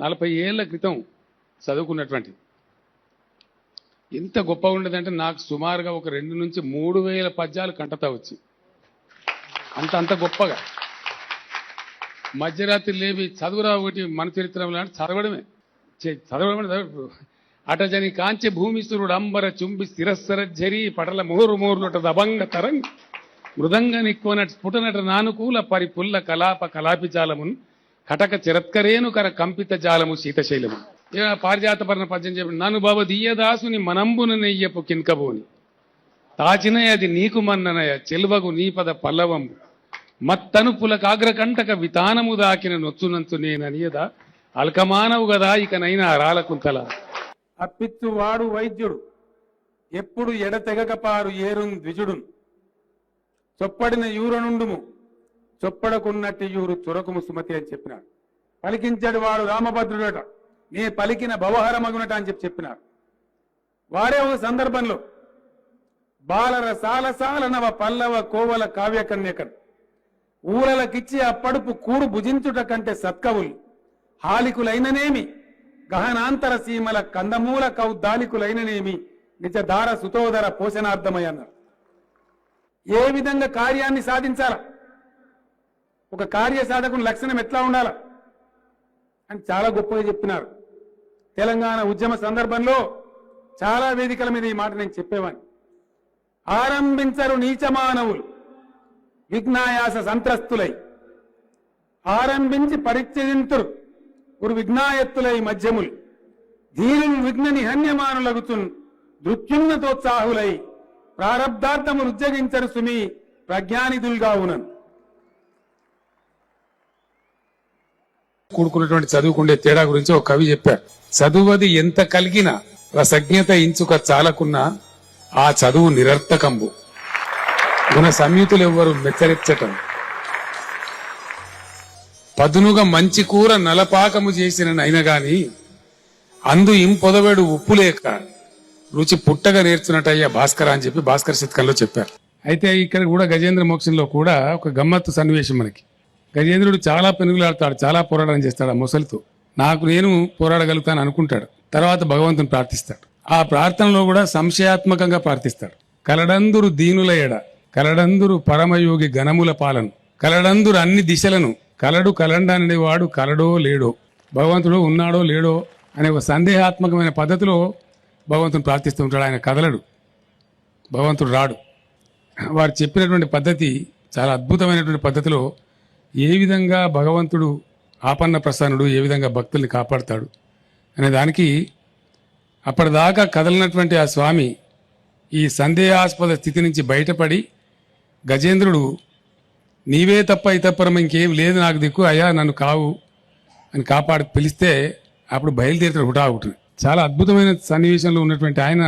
40 ఏళ్ల క్రితం చదువుకున్నటువంటి ఎంత గొప్పగా ఉండదంటే నాకు సుమారుగా ఒక 2 నుంచి 3,000 పద్యాలు కంటతా వచ్చి అంత గొప్పగా మధ్యరాత్రి లేవి చదువురా ఒకటి మన చరిత్రలో అంటే చదవడమే అటజని కాంచె భూమిసురుడు అంబర చుంబి స్థిరస్సర జరి పటల మోరుమోర్లుట దబంగ తరంగ మృదంగ నిక్కువనట స్ఫుటనట నానుకూల పరిపుల్ల కలాప కలాపి జాలమున్ కటక చిరత్కరేణుకర కంపిత జాలము శీతశైలము పారిజాతపరణ పద్యం చెప్పి నన్ను బాబ దియ్యదాసుని మనంబున నెయ్యపు కిన్కబోని తాచినయ అది నీకు మన్ననయ చెల్వగు నీపద పల్లవంబు మత్తనుపుల కాగ్రకంటక వితానము దాకిన నొచ్చునంచు నేననియదా అల్కమానవు గదా ఇకనైనా అరాలకుంతల అప్పిచ్చువాడు వైద్యుడు ఎప్పుడు ఎడతెగకపారు ఏరున్ ద్విజుడున్ చొప్పడిన యూరనుండుము చొప్పడకున్నట్టి యూరు చురకుము సుమతి అని చెప్పినాడు. పలికించాడు వాడు రామభద్రుడట, నీ పలికిన భవహరమగునట అని చెప్పినారు. వారే ఒక సందర్భంలో బాలర సాలసాల నవ పల్లవ కోవల కావ్య కన్యకన్ ఊరలకిచ్చి ఆ పడుపు కూడు భుజించుట కంటే సత్కవులు హాలికులైననేమి గహనాంతర సీమల కందమూల కౌద్దాలికులైననేమి నిజధార సుతోదర పోషణార్థమై అన్నారు. ఏ విధంగా కార్యాన్ని సాధించాలా, ఒక కార్య సాధకుని లక్షణం ఎట్లా ఉండాలా అని చాలా గొప్పగా చెప్పినారు. తెలంగాణ ఉద్యమ సందర్భంలో చాలా వేదికల మీద ఈ మాట నేను చెప్పేవాడిని. ఆరంభించరు నీచమానవులు విఘ్నాయాస సంత్రస్తులై ఆరంభించి పరిత్యజింతురు ఒక విఘ్నాయత్తులై మధ్యములు ధీరులు విఘ్న నిహన్యమానులగుతున్ దృత్యున్నతోత్సాహులై ప్రారబ్ధార్థములు ఉజ్జగించరు సుమి ప్రజ్ఞానిధులుగా ఉన్నను. కూడుకున్నటువంటి చదువుకుండే తేడా గురించి ఒక కవి చెప్పారు. చదువది ఎంత కలిగిన రసజ్ఞత ఇంచుక చాలకున్నా ఆ చదువు నిరర్థకంబు గుణ సంయుతులు ఎవ్వరు మెచ్చరెచ్చటం పదునుగా మంచి కూర నలపాకము చేసిన నైనగాని అందు ఇంపొదవేడు ఉప్పు లేక రుచి పుట్టగా నేర్చున్నట్టయ్యా భాస్కర అని చెప్పి భాస్కర్ శతకంలో చెప్పారు. అయితే ఇక్కడ కూడా గజేంద్ర మోక్షంలో కూడా ఒక గమ్మత్తు సన్నివేశం మనకి. గజేంద్రుడు చాలా పెనుగులాడతాడు, చాలా పోరాటం చేస్తాడు ఆ ముసలితో. నేను పోరాడగలుగుతాను అనుకుంటాడు. తర్వాత భగవంతుని ప్రార్థిస్తాడు. ఆ ప్రార్థనలో కూడా సంశయాత్మకంగా ప్రార్థిస్తాడు. కలడందురు దీనుల ఎడ కలడందురు పరమయోగి గణముల పాలను కలడందురు అన్ని దిశలను కలడు కలండనే వాడు కలడో లేడో, భగవంతుడు ఉన్నాడో లేడో అనే ఒక సందేహాత్మకమైన పద్ధతిలో భగవంతుని ప్రార్థిస్తూ ఉంటాడు. ఆయన కదలడు, భగవంతుడు రాడు. వారు చెప్పినటువంటి పద్ధతి చాలా అద్భుతమైనటువంటి పద్ధతిలో ఏ విధంగా భగవంతుడు ఆపన్న ప్రసన్నుడు, ఏ విధంగా భక్తుల్ని కాపాడుతాడు అనే దానికి అప్పటిదాకా కదలినటువంటి ఆ స్వామి ఈ సందేహాస్పద స్థితి నుంచి బయటపడి గజేంద్రుడు నీవే తప్ప ఇతప్పరం ఇంకేం లేదు నాకు దిక్కు అయ్యా నన్ను కావు అని కాపాడు పిలిస్తే అప్పుడు బయలుదేరుతాడు హుటాహుటిని. చాలా అద్భుతమైన సన్నివేశంలో ఉన్నటువంటి ఆయన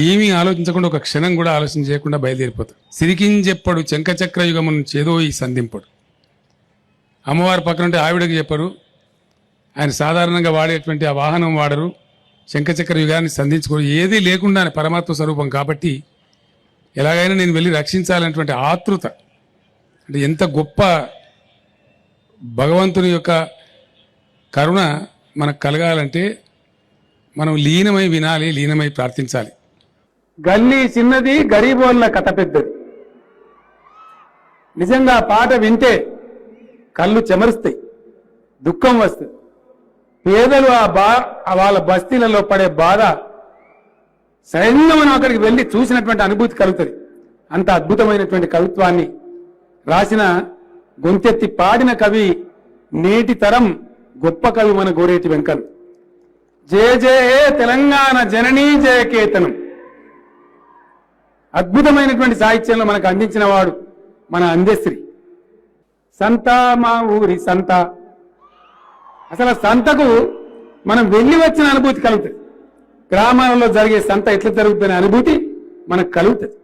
ఏమీ ఆలోచించకుండా ఒక క్షణం కూడా ఆలోచన చేయకుండా బయలుదేరిపోతాడు. సిరికించెప్పడు చెంకచక్ర యుగమును చేదో ఈ సంధింపడు. అమ్మవారి పక్కన ఉంటే ఆవిడకి చెప్పరు. ఆయన సాధారణంగా వాడేటువంటి ఆ వాహనం వాడరు. శంఖచక్ర యుగాన్ని సంధించుకోరు. ఏదీ లేకుండా పరమాత్మ స్వరూపం కాబట్టి ఎలాగైనా నేను వెళ్ళి రక్షించాలనేటువంటి ఆతృత. అంటే ఎంత గొప్ప భగవంతుని యొక్క కరుణ మనకు కలగాలంటే మనం లీనమై వినాలి, లీనమై ప్రార్థించాలి. గల్లీ చిన్నది గరీబోళ్ళ కథ పెద్దది. నిజంగా పాట వింటే కళ్ళు చెమరుస్తాయి, దుఃఖం వస్తుంది. పేదలు వాళ్ళ బస్తీలలో పడే బాధ సైన్యం మనం అక్కడికి వెళ్ళి చూసినటువంటి అనుభూతి కలుగుతుంది. అంత అద్భుతమైనటువంటి కవిత్వాన్ని రాసిన, గొంతెత్తి పాడిన కవి నేటి తరం గొప్ప కవి మన గోరేటి వెంకన్. జయ జయ తెలంగాణ జననీ జయకేతనం. అద్భుతమైనటువంటి సాహిత్యంలో మనకు అందించిన వాడు మన అందశ్రీ. సంత మా ఊరి సంత. అసలు సంతకు మనం వెళ్ళి వచ్చిన అనుభూతి కలుగుతుంది. గ్రామాలలో జరిగే సంత ఎట్లా జరుగుతుందనే అనుభూతి మనకు కలుగుతుంది.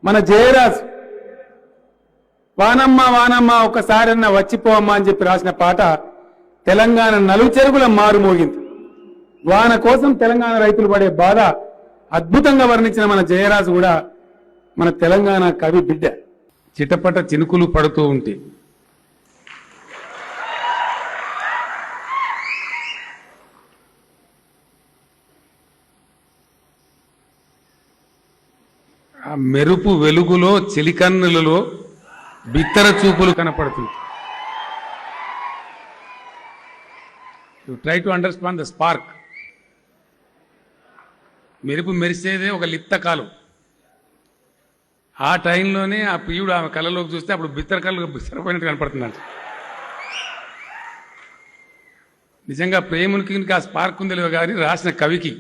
మన జయరాజు వానమ్మ వానమ్మ ఒకసారన్నా వచ్చిపోమ్మా అని చెప్పి రాసిన పాట తెలంగాణ నలుచెరుగుల మారుమోగింది. వాన కోసం తెలంగాణ రైతులు పడే బాధ అద్భుతంగా వర్ణించిన మన జయరాజు కూడా మన తెలంగాణ కవి బిడ్డ. చిటపట చినుకులు పడుతూ ఉంటే మెరుపు వెలుగులో చిలికన్నులలో బిత్తర చూపులు కనపడుతుంది. You try to understand the spark. మెరుపు మెరిసేదే ఒక లిప్త కాలం. ఆ టైంలోనే ఆ ప్రియుడు ఆమె కళ్ళలోకి చూస్తే అప్పుడు బిత్తర కళ్ళు బిత్తరపోయినట్టు కనపడుతుందంట. నిజంగా ప్రేమునికి ఆ స్పార్క్ ఉందిలేవు కానీ రాసిన కవికి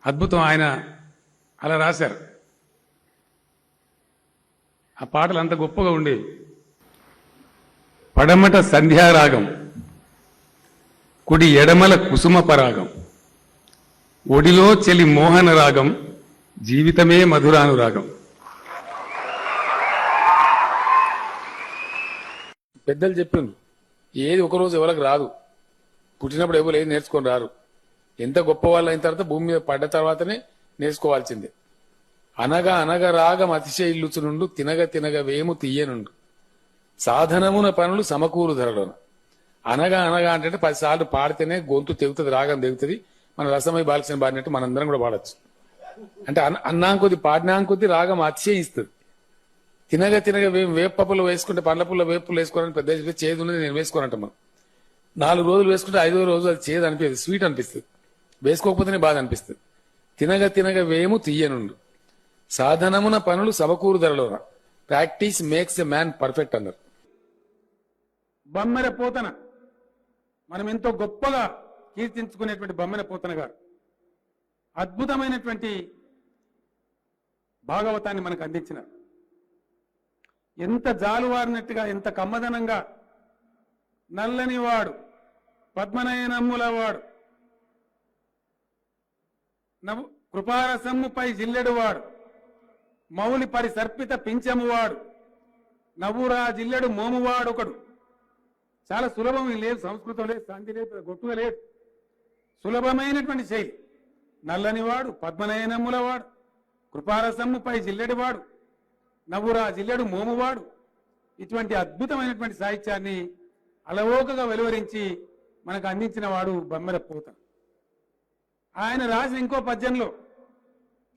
అద్భుతం. ఆయన అలా రాశారు. ఆ పాటలు అంత గొప్పగా ఉండేవి. పడమట సంధ్యారాగం, కుడి ఎడమల కుసుమ పరాగం, ఒడిలో చెలి మోహన రాగం, జీవితమే మధురానురాగం. పెద్దలు చెప్పిండ్రు, ఏది ఒకరోజు ఎవరికి రాదు. పుట్టినప్పుడు ఎవరు ఏది నేర్చుకొని రారు. ఎంత గొప్ప వాళ్ళు అయిన తర్వాత భూమి మీద పడ్డ తర్వాతనే నేర్చుకోవాల్సిందే. అనగా అనగా రాగం అతిశయిల్లుచునుండు, తినగ తినగ వేము తీయనుండు, సాధనమున పనులు సమకూరు ధరలోన. అనగా అనగా అంటే 10 సార్లు పాడితేనే గొంతు తెగుతుంది, రాగం తెగుతుంది. మన రసమై బాలసిన పాడినట్టు మనందరం కూడా పాడచ్చు. అంటే అన్నాంకొద్ది పాడినాంకొద్ది రాగం అతిశయిస్తుంది. తినగ తినగ వేపప్పులు వేసుకుంటే పండ్ల పుల్ల వేపులు వేసుకోవాలని పెద్ద చేదు ఉన్నది నేను వేసుకోనంట. మనం 4 రోజులు వేసుకుంటే 5వ రోజు అది చేదు అనిపిస్తుంది, స్వీట్ అనిపిస్తుంది. వేసుకోకపోతేనే బాధ అనిపిస్తుంది. తినగ తినగ వేము తీయనుండు, సాధనమున పనులు సమకూరు ధరలోన, practice makes a man perfect అన్నారు. బమ్మెర పోతన మనం ఎంతో గొప్పగా కీర్తించుకునేటువంటి బమ్మెర పోతన గారు అద్భుతమైనటువంటి భాగవతాన్ని మనకు అందించినారు. ఎంత జాలువారినట్టుగా, ఎంత కమ్మదనంగా, నల్లని వాడు పద్మనయనమ్ముల వాడు, కృపారసమ్ముపై జిల్లెడు వాడు, మౌలి పరి సర్పిత పింఛమువాడు, నవ్వురా జిల్లెడు మోమువాడు ఒకడు. చాలా సులభం లేదు, సంస్కృతం లేదు, శాంతి లేదు, గొట్టుగా లేదు. సులభమైనటువంటి శైలి. నల్లనివాడు, పద్మనయనమ్ములవాడు, కృపారసమ్ముపై జిల్లెడివాడు, నవ్వురా జిల్లెడు మోమువాడు. ఇటువంటి అద్భుతమైనటువంటి సాహిత్యాన్ని అలవోకగా వెలువరించి మనకు అందించిన వాడు బమ్మెర పోత. ఆయన రాసిన ఇంకో పద్యంలో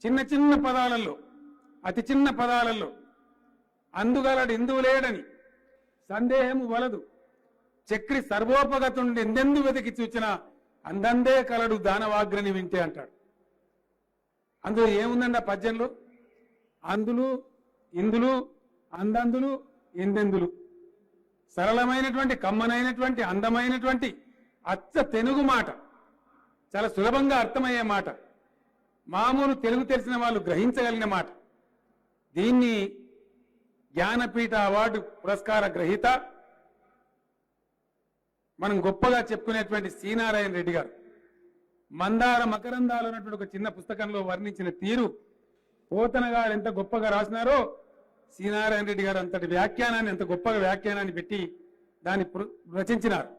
చిన్న చిన్న పదాలలో, అతి చిన్న పదాలలో అందుగలడు ఇందులేడని సందేహము వలదు, చక్రి సర్వోపగతుండి ఎందెందు వెతికి చూచిన అందందే కలడు దానవాగ్రని వింటే అంటాడు. అందులో ఏముందండి ఆ పద్యంలో? అందులు, ఇందులు, అందందులు, ఎందెందులు. సరళమైనటువంటి, కమ్మనైనటువంటి, అందమైనటువంటి అచ్చ తెలుగు మాట, చాలా సులభంగా అర్థమయ్యే మాట, మామూలు తెలుగు తెలిసిన వాళ్ళు గ్రహించగలిగిన మాట. దీన్ని జ్ఞానపీఠ అవార్డు పురస్కార గ్రహీత, మనం గొప్పగా చెప్పుకునేటువంటి సి నారాయణ రెడ్డి గారు మందార మకరందాలు అన్నటువంటి ఒక చిన్న పుస్తకంలో వర్ణించిన తీరు, పోతన గారు ఎంత గొప్పగా రాసినారో సి నారాయణ రెడ్డి గారు అంతటి వ్యాఖ్యానాన్ని, ఎంత గొప్పగా వ్యాఖ్యానాన్ని పెట్టి దాన్ని రచించినారు.